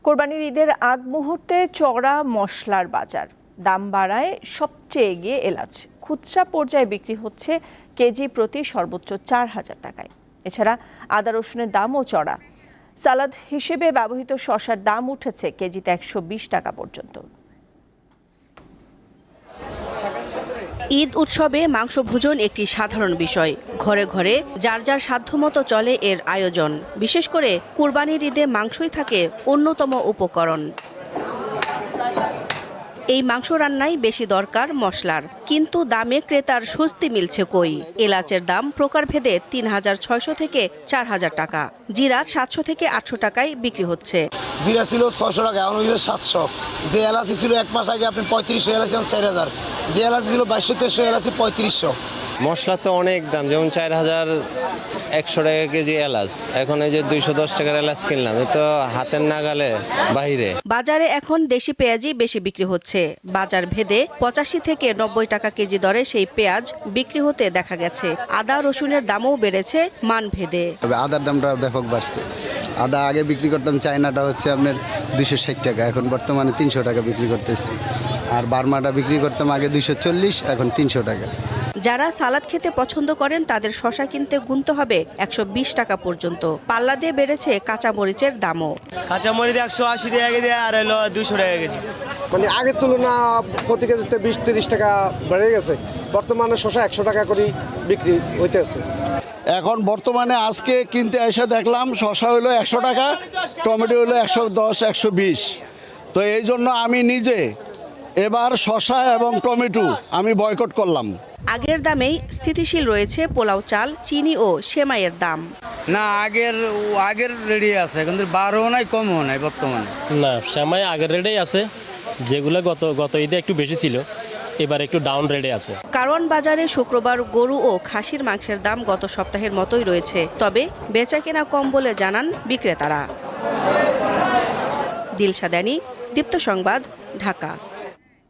কোরবানির ঈদের আগ মুহূর্তে চড়া মশলার বাজার, দাম বাড়ায় সবচেয়ে এগিয়ে এলাচ। খুচরা পর্যায়ে বিক্রি হচ্ছে কেজি প্রতি সর্বোচ্চ 4,000 টাকায়। এছাড়া আদা রসুনের দামও চড়া। সালাদ হিসেবে ব্যবহৃত শসার দাম উঠেছে কেজিতে 120 টাকা পর্যন্ত। ঈদ উৎসবে মাংস ভোজন একটি সাধারণ বিষয়। ঘরে ঘরে যার যার সাধ্যমতো চলে এর আয়োজন। বিশেষ করে কুরবানির ঈদে মাংসই থাকে অন্যতম উপকরণ। এই মাংস রান্নায় বেশি দরকার মশলার, কিন্তু দামে ক্রেতার স্বস্তি মিলছে কই। এলাচের দাম প্রকারভেদে 3,600 থেকে 4,000 টাকা, জিরা 700 থেকে 800 টাকায় বিক্রি হচ্ছে। জিরা ছিল 600 টাকা, এখন 700। যে এলাচি ছিল এক মাস আগে আপনি 3500, এলাচি এখন 4,000। যে এলাচি ছিল 2200, এলাচি 3500। মশলা তো অনেক দাম, যেমন 4,100 টাকা কেজি এলাচ, এখন এই যে 210 টাকার এলাচ কিনলাম, এ তো হাতের নাগালে বাইরে। বাজারে এখন দেশি পেঁয়াজই বেশি বিক্রি হচ্ছে। বাজার ভেদে 85 থেকে 90 টাকা কেজি দরে সেই পেঁয়াজ বিক্রি হতে দেখা গেছে। আদা রসুনের দামও বেড়েছে মান ভেদে। তবে আদার দামটা ব্যাপক বাড়ছে। আদা আগে বিক্রি করতাম, চায়নাটা হচ্ছে আপনার 260 টাকা, এখন বর্তমানে 300 টাকা বিক্রি করতেছি। আর বার্মাটা বিক্রি করতাম আগে 240, এখন 300 টাকা। যারা সালাদ খেতে পছন্দ করেন তাদের শসা কিনতে গুনতে হবে 120 টাকা পর্যন্ত। পাল্লা দিয়ে বেড়েছে কাঁচা মরিচের দামও। কাঁচা মরিচ 180 টাকা কেজি আর হলো 200 টাকা কেজি। মানে আগের তুলনা প্রতি কেজিতে 20-30 টাকা বেড়ে গেছে। বর্তমানে শসা 100 টাকা করে বিক্রি হইতেছে। এখন বর্তমানে আজকে কিনতে এসে দেখলাম শসা হলো 100 টাকা, টমেটো হলো 110, 120। তো এই জন্য আমি নিজে এবার শসা এবং টমেটো আমি বয়কট করলাম। আগের দামেই স্থিতিশীল রয়েছে পোলাও চাল, চিনি ও সেমাইয়ের দাম। না, আগের রেডি আছে, কিন্তু বাড়ও নাই কমও নাই বর্তমানে। না, সেমাই আগের রেটেই আছে, যেগুলো গত ঈদে একটু বেশি ছিল, এবার একটু ডাউন রেটে আছে। কারণ বাজারে শুক্রবার গরু ও খাসির মাংসের দাম গত সপ্তাহের মতোই রয়েছে, তবে বেচাকেনা কম বলে জানান বিক্রেতারা। দিলশা দানি, দীপ্ত সংবাদ, ঢাকা।